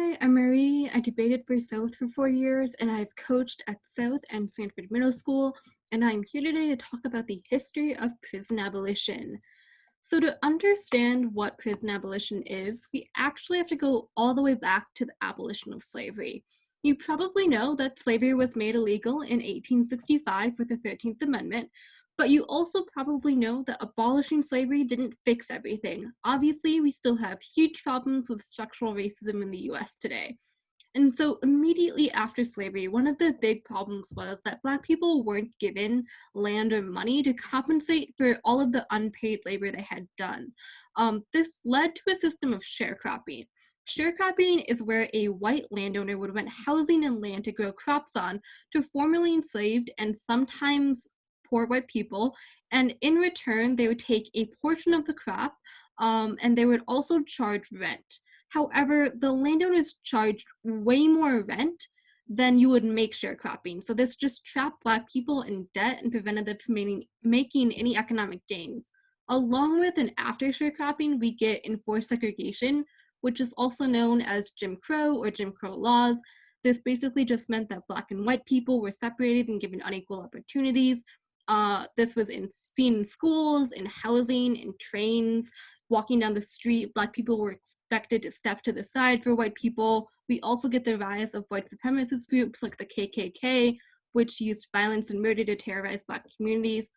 Hi, I'm Marie. I debated for South for 4 years, and I've coached at South and Sanford Middle School, and I'm here today to talk about the history of prison abolition. So to understand what prison abolition is, we actually have to go all the way back to the abolition of slavery. You probably know that slavery was made illegal in 1865 with the 13th Amendment, but you also probably know that abolishing slavery didn't fix everything. Obviously, we still have huge problems with structural racism in the US today. And so immediately after slavery, one of the big problems was that Black people weren't given land or money to compensate for all of the unpaid labor they had done. This led to a system of sharecropping. Sharecropping is where a white landowner would rent housing and land to grow crops on to formerly enslaved and sometimes poor white people, and in return, they would take a portion of the crop, and they would also charge rent. However, the landowners charged way more rent than you would make sharecropping. So this just trapped Black people in debt and prevented them from making any economic gains. Along with and after sharecropping, we get enforced segregation, which is also known as Jim Crow or Jim Crow laws. This basically just meant that Black and white people were separated and given unequal opportunities. This was seen in schools, in housing, in trains, walking down the street. Black people were expected to step to the side for white people. We also get the rise of white supremacist groups like the KKK, which used violence and murder to terrorize Black communities.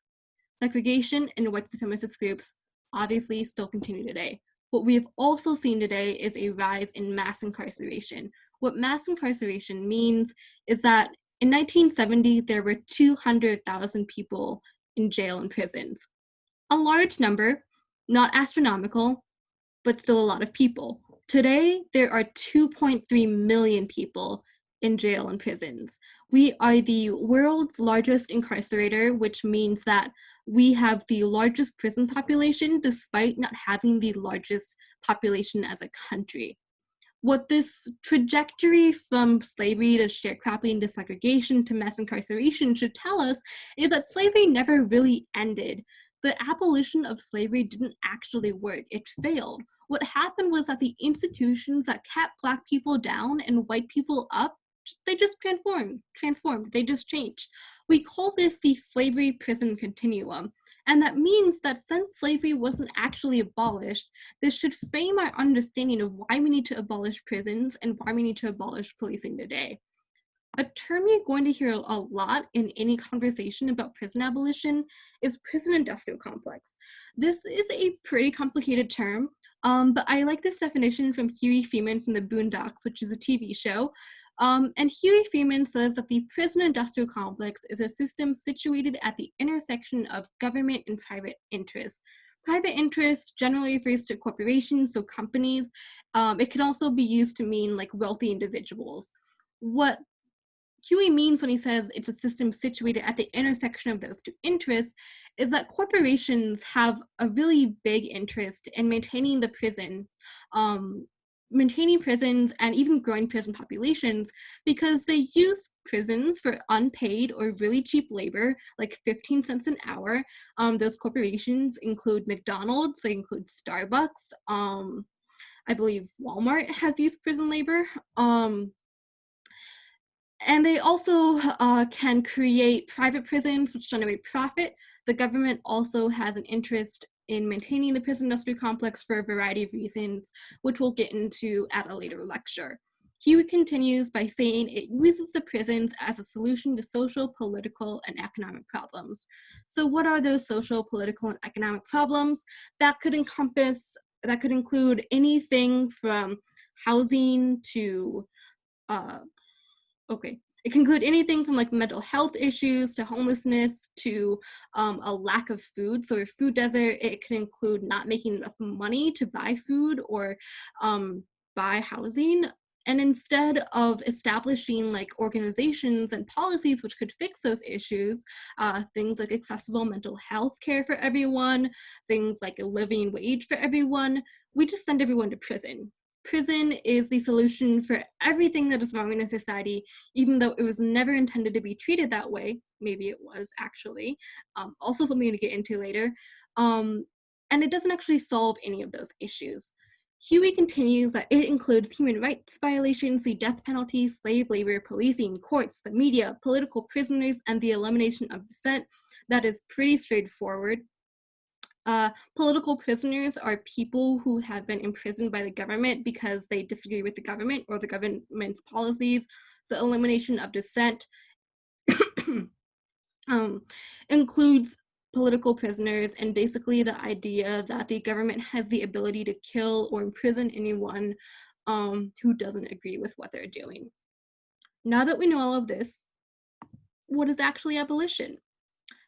Segregation and white supremacist groups obviously still continue today. What we have also seen today is a rise in mass incarceration. What mass incarceration means is that in 1970, there were 200,000 people in jail and prisons. A large number, not astronomical, but still a lot of people. Today, there are 2.3 million people in jail and prisons. We are the world's largest incarcerator, which means that we have the largest prison population despite not having the largest population as a country. What this trajectory from slavery to sharecropping to segregation to mass incarceration should tell us is that slavery never really ended. The abolition of slavery didn't actually work, it failed. What happened was that the institutions that kept Black people down and white people up, they just transformed, they just changed. We call this the slavery prison continuum. And that means that since slavery wasn't actually abolished, this should frame our understanding of why we need to abolish prisons and why we need to abolish policing today. A term you're going to hear a lot in any conversation about prison abolition is prison industrial complex. This is a pretty complicated term, but I like this definition from Huey Freeman from the Boondocks, which is a TV show. And Huey Freeman says that the prison industrial complex is a system situated at the intersection of government and private interests. Private interest generally refers to corporations, so companies. It can also be used to mean like wealthy individuals. What Huey means when he says it's a system situated at the intersection of those two interests is that corporations have a really big interest in maintaining the prison, maintaining prisons and even growing prison populations because they use prisons for unpaid or really cheap labor, like 15 cents an hour. Those corporations include McDonald's, they include Starbucks. I believe Walmart has used prison labor. And they also can create private prisons, which generate profit. The government also has an interest in maintaining the prison industrial complex for a variety of reasons, which we'll get into at a later lecture. Huey continues by saying it uses the prisons as a solution to social, political, and economic problems. So what are those social, political, and economic problems? That could include anything from housing to it can include anything from like mental health issues to homelessness to a lack of food. So a food desert, it can include not making enough money to buy food or buy housing. And instead of establishing like organizations and policies which could fix those issues, things like accessible mental health care for everyone, things like a living wage for everyone, we just send everyone to prison. Prison is the solution for everything that is wrong in a society, even though it was never intended to be treated that way. Maybe it was actually. Also something to get into later. And it doesn't actually solve any of those issues. Huey continues that it includes human rights violations, the death penalty, slave labor, policing, courts, the media, political prisoners, and the elimination of dissent. That is pretty straightforward. Political prisoners are people who have been imprisoned by the government because they disagree with the government or the government's policies. The elimination of dissent includes political prisoners and basically the idea that the government has the ability to kill or imprison anyone who doesn't agree with what they're doing. Now that we know all of this, what is actually abolition?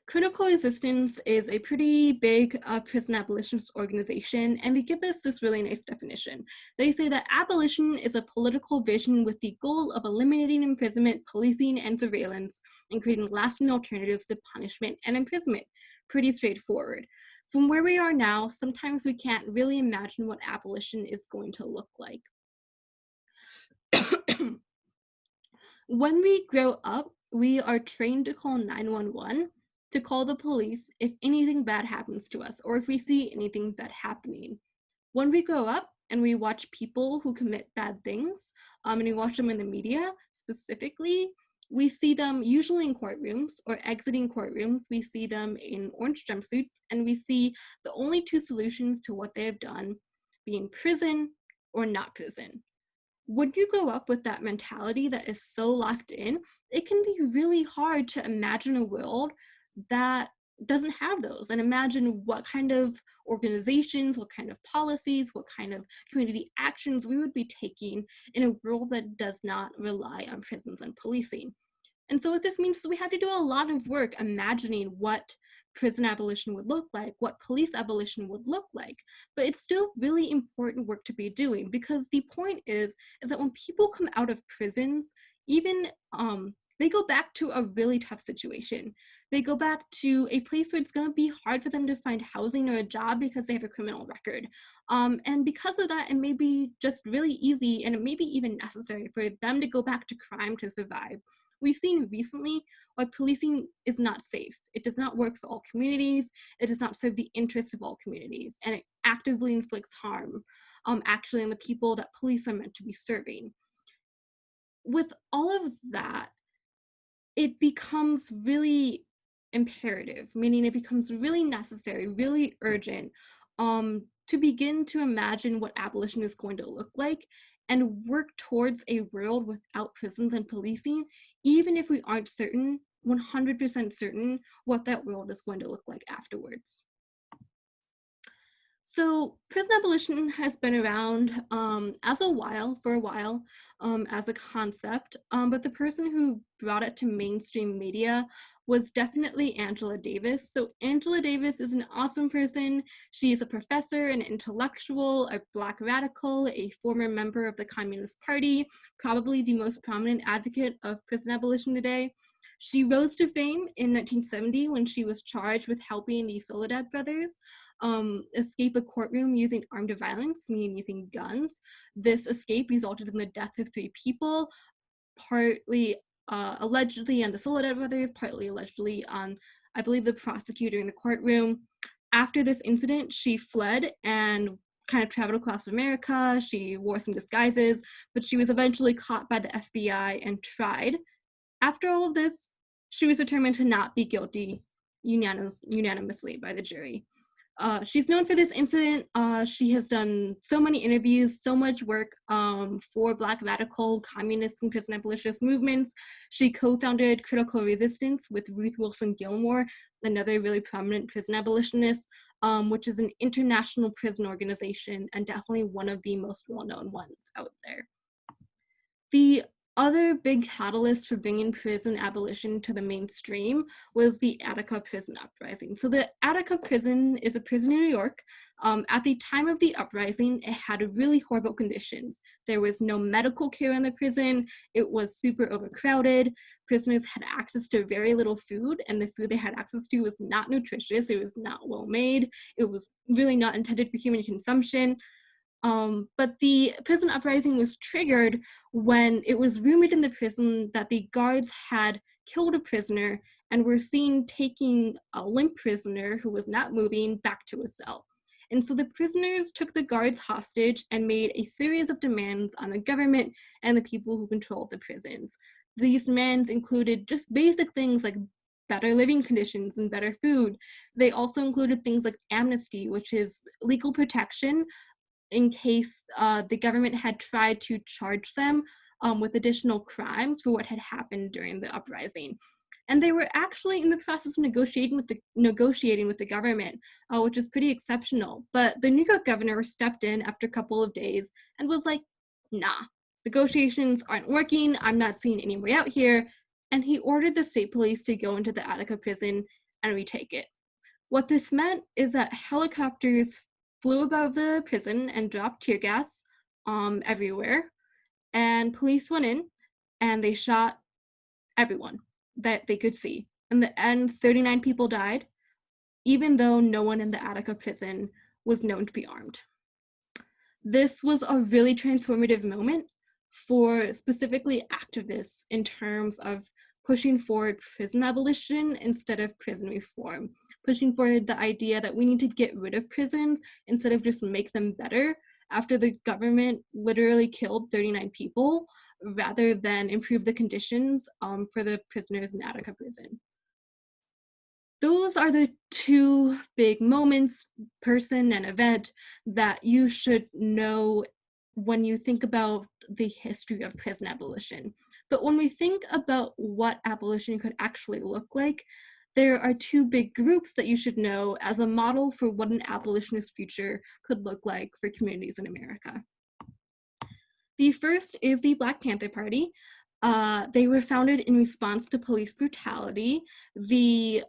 Critical Resistance is a pretty big prison abolitionist organization, and they give us this really nice definition. They say that abolition is a political vision with the goal of eliminating imprisonment, policing, and surveillance, and creating lasting alternatives to punishment and imprisonment. Pretty straightforward. From where we are now, sometimes we can't really imagine what abolition is going to look like. When we grow up, we are trained to call 911, to call the police if anything bad happens to us or if we see anything bad happening. When we grow up and we watch people who commit bad things, and we watch them in the media specifically, we see them usually in courtrooms or exiting courtrooms. We see them in orange jumpsuits, and we see the only two solutions to what they have done being prison or not prison. When you grow up with that mentality that is so locked in, it can be really hard to imagine a world that doesn't have those, and imagine what kind of organizations, what kind of policies, what kind of community actions we would be taking in a world that does not rely on prisons and policing. And so what this means is we have to do a lot of work imagining what prison abolition would look like, what police abolition would look like. But it's still really important work to be doing, because the point is that when people come out of prisons, even they go back to a really tough situation. They go back to a place where it's going to be hard for them to find housing or a job because they have a criminal record. And because of that, it may be just really easy, and it may be even necessary for them to go back to crime to survive. We've seen recently why policing is not safe. It does not work for all communities. It does not serve the interests of all communities, and it actively inflicts harm, actually, on the people that police are meant to be serving. With all of that, it becomes really imperative, meaning it becomes really necessary, really urgent, to begin to imagine what abolition is going to look like and work towards a world without prisons and policing, even if we aren't certain, 100% certain, what that world is going to look like afterwards. So prison abolition has been around for a while as a concept, but the person who brought it to mainstream media was definitely Angela Davis. So Angela Davis is an awesome person. She is a professor, an intellectual, a Black radical, a former member of the Communist Party, probably the most prominent advocate of prison abolition today. She rose to fame in 1970 when she was charged with helping the Soledad brothers escape a courtroom using armed violence, meaning using guns. This escape resulted in the death of 3 people, partly allegedly on the Soledad brothers, partly allegedly on, I believe, the prosecutor in the courtroom. After this incident, she fled and kind of traveled across America. She wore some disguises, but she was eventually caught by the FBI and tried. After all of this, she was determined to not be guilty unanimously by the jury. She's known for this incident. She has done so many interviews, so much work for Black radical, communist, and prison abolitionist movements. She co-founded Critical Resistance with Ruth Wilson Gilmore, another really prominent prison abolitionist, which is an international prison organization and definitely one of the most well-known ones out there. The other big catalyst for bringing prison abolition to the mainstream was the Attica Prison Uprising. So the Attica Prison is a prison in New York. At the time of the uprising, it had really horrible conditions. There was no medical care in the prison. It was super overcrowded. Prisoners had access to very little food, and the food they had access to was not nutritious. It was not well made. It was really not intended for human consumption. But the prison uprising was triggered when it was rumored in the prison that the guards had killed a prisoner and were seen taking a limp prisoner who was not moving back to a cell. And so the prisoners took the guards hostage and made a series of demands on the government and the people who controlled the prisons. These demands included just basic things like better living conditions and better food. They also included things like amnesty, which is legal protection in case the government had tried to charge them with additional crimes for what had happened during the uprising. And they were actually in the process of negotiating with the government, which is pretty exceptional. But the New York governor stepped in after a couple of days and was like, nah, negotiations aren't working. I'm not seeing any way out here. And he ordered the state police to go into the Attica prison and retake it. What this meant is that helicopters flew above the prison and dropped tear gas everywhere, and police went in and they shot everyone that they could see. In the end, 39 people died, even though no one in the Attica prison was known to be armed. This was a really transformative moment for specifically activists in terms of pushing forward prison abolition instead of prison reform, pushing forward the idea that we need to get rid of prisons instead of just make them better after the government literally killed 39 people rather than improve the conditions for the prisoners in Attica prison. Those are the two big moments, person and event, that you should know when you think about the history of prison abolition. But when we think about what abolition could actually look like, there are two big groups that you should know as a model for what an abolitionist future could look like for communities in America. The first is the Black Panther Party. They were founded in response to police brutality. The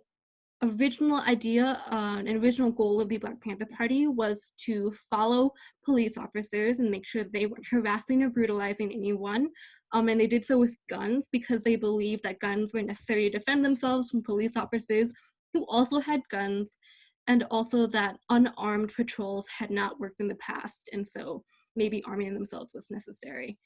original idea and original goal of the Black Panther Party was to follow police officers and make sure they weren't harassing or brutalizing anyone. And they did so with guns because they believed that guns were necessary to defend themselves from police officers who also had guns, and also that unarmed patrols had not worked in the past, and so maybe arming themselves was necessary.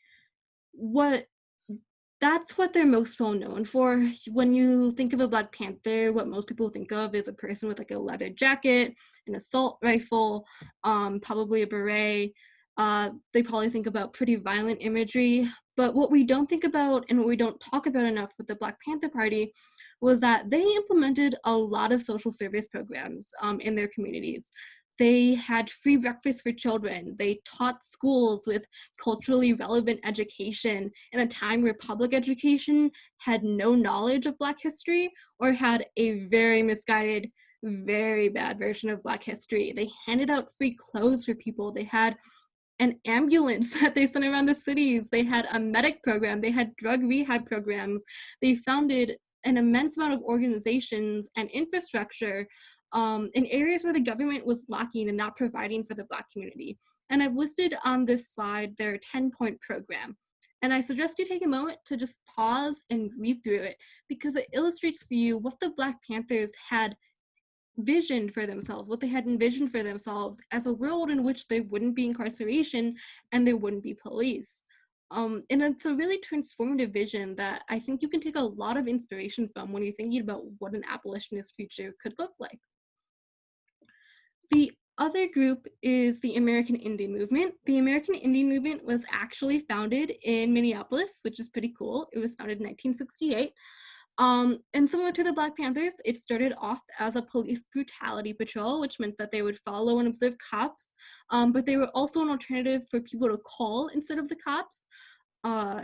That's what they're most well known for. When you think of a Black Panther, what most people think of is a person with like a leather jacket, an assault rifle, probably a beret. They probably think about pretty violent imagery. But what we don't think about and what we don't talk about enough with the Black Panther Party was that they implemented a lot of social service programs in their communities. They had free breakfast for children. They taught schools with culturally relevant education in a time where public education had no knowledge of Black history or had a very misguided, very bad version of Black history. They handed out free clothes for people. They had an ambulance that they sent around the cities. They had a medic program. They had drug rehab programs. They founded an immense amount of organizations and infrastructure in areas where the government was lacking and not providing for the Black community. And I've listed on this slide their 10-point program. And I suggest you take a moment to just pause and read through it because it illustrates for you what the Black Panthers had visioned for themselves, what they had envisioned for themselves as a world in which there wouldn't be incarceration and there wouldn't be police. And it's a really transformative vision that I think you can take a lot of inspiration from when you're thinking about what an abolitionist future could look like. The other group is the American Indian Movement. The American Indian Movement was actually founded in Minneapolis, which is pretty cool. It was founded in 1968. And similar to the Black Panthers, it started off as a police brutality patrol, which meant that they would follow and observe cops, but they were also an alternative for people to call instead of the cops.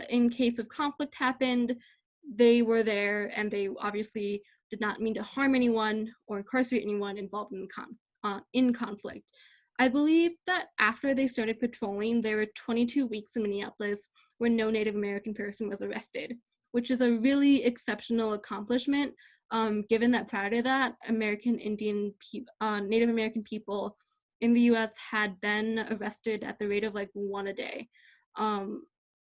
In case of conflict happened, they were there and they obviously did not mean to harm anyone or incarcerate anyone involved in conflict. I believe that after they started patrolling, there were 22 weeks in Minneapolis where no Native American person was arrested, which is a really exceptional accomplishment, given that prior to that, Native American people in the US had been arrested at the rate of like one a day.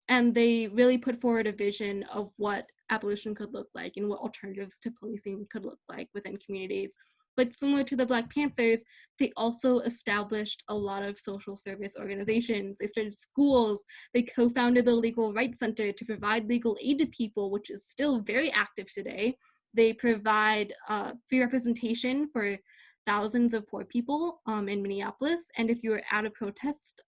And they really put forward a vision of what abolition could look like and what alternatives to policing could look like within communities. But similar to the Black Panthers, they also established a lot of social service organizations. They started schools. They co-founded the Legal Rights Center to provide legal aid to people, which is still very active today. They provide free representation for thousands of poor people in Minneapolis. And if you were at a protest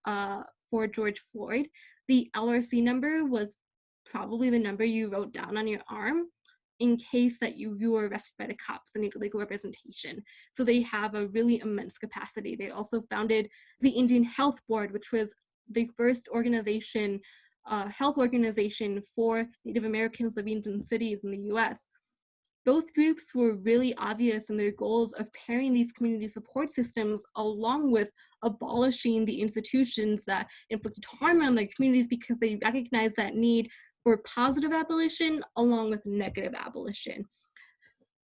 for George Floyd, the LRC number was probably the number you wrote down on your arm in case that you were arrested by the cops and need legal representation. So they have a really immense capacity. They also founded the Indian Health Board, which was the first organization, health organization for Native Americans living in cities in the US. Both groups were really obvious in their goals of pairing these community support systems along with abolishing the institutions that inflicted harm on their communities, because they recognized that need for positive abolition along with negative abolition.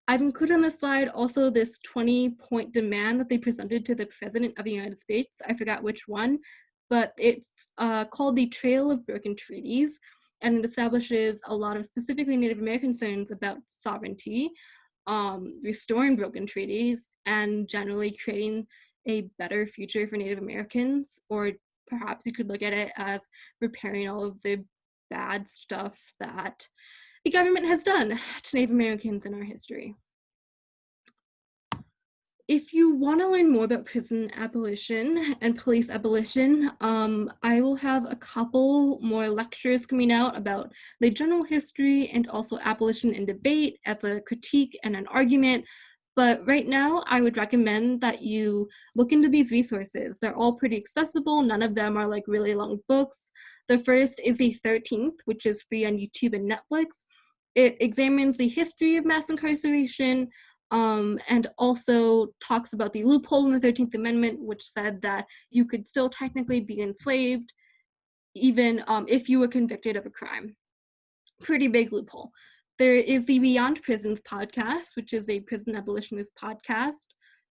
I've included on the slide also this 20-point demand that they presented to the President of the United States. I forgot which one, but it's called the Trail of Broken Treaties, and it establishes a lot of specifically Native American concerns about sovereignty, restoring broken treaties, and generally creating a better future for Native Americans. Or perhaps you could look at it as repairing all of the bad stuff that the government has done to Native Americans in our history. If you want to learn more about prison abolition and police abolition, I will have a couple more lectures coming out about the general history and also abolition in debate as a critique and an argument. But right now, I would recommend that you look into these resources. They're all pretty accessible. None of them are like really long books. The first is the 13th, which is free on YouTube and Netflix. It examines the history of mass incarceration, and also talks about the loophole in the 13th Amendment, which said that you could still technically be enslaved even if you were convicted of a crime. Pretty big loophole. There is the Beyond Prisons podcast, which is a prison abolitionist podcast.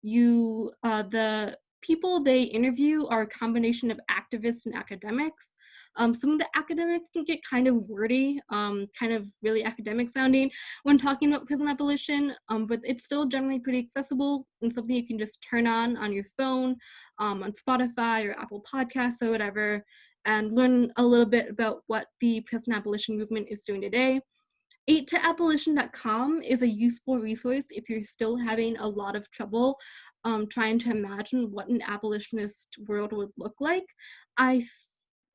The people they interview are a combination of activists and academics. Some of the academics can get kind of wordy, kind of really academic sounding when talking about prison abolition, but it's still generally pretty accessible and something you can just turn on your phone, on Spotify or Apple Podcasts or whatever, and learn a little bit about what the prison abolition movement is doing today. 8toabolition.com is a useful resource if you're still having a lot of trouble trying to imagine what an abolitionist world would look like. I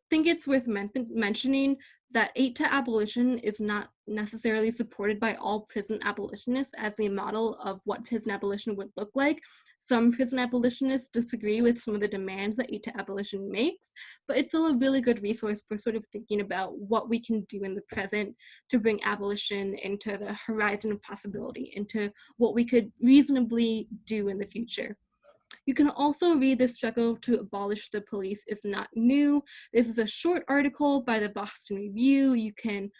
think it's worth mentioning that 8toAbolition is not necessarily supported by all prison abolitionists as the model of what prison abolition would look like. Some prison abolitionists disagree with some of the demands that 8toAbolition makes, but it's still a really good resource for sort of thinking about what we can do in the present to bring abolition into the horizon of possibility, into what we could reasonably do in the future. You can also read The Struggle to Abolish the Police is Not New. This is a short article by the Boston Review. You can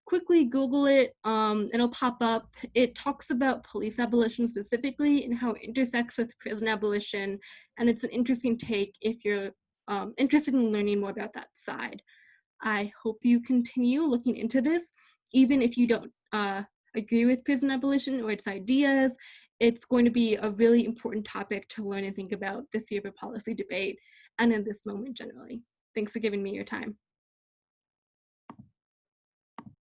quickly Google it. It'll pop up. It talks about police abolition specifically and how it intersects with prison abolition. And it's an interesting take if you're interested in learning more about that side. I hope you continue looking into this, even if you don't agree with prison abolition or its ideas. It's going to be a really important topic to learn and think about this year of a policy debate and in this moment generally. Thanks for giving me your time.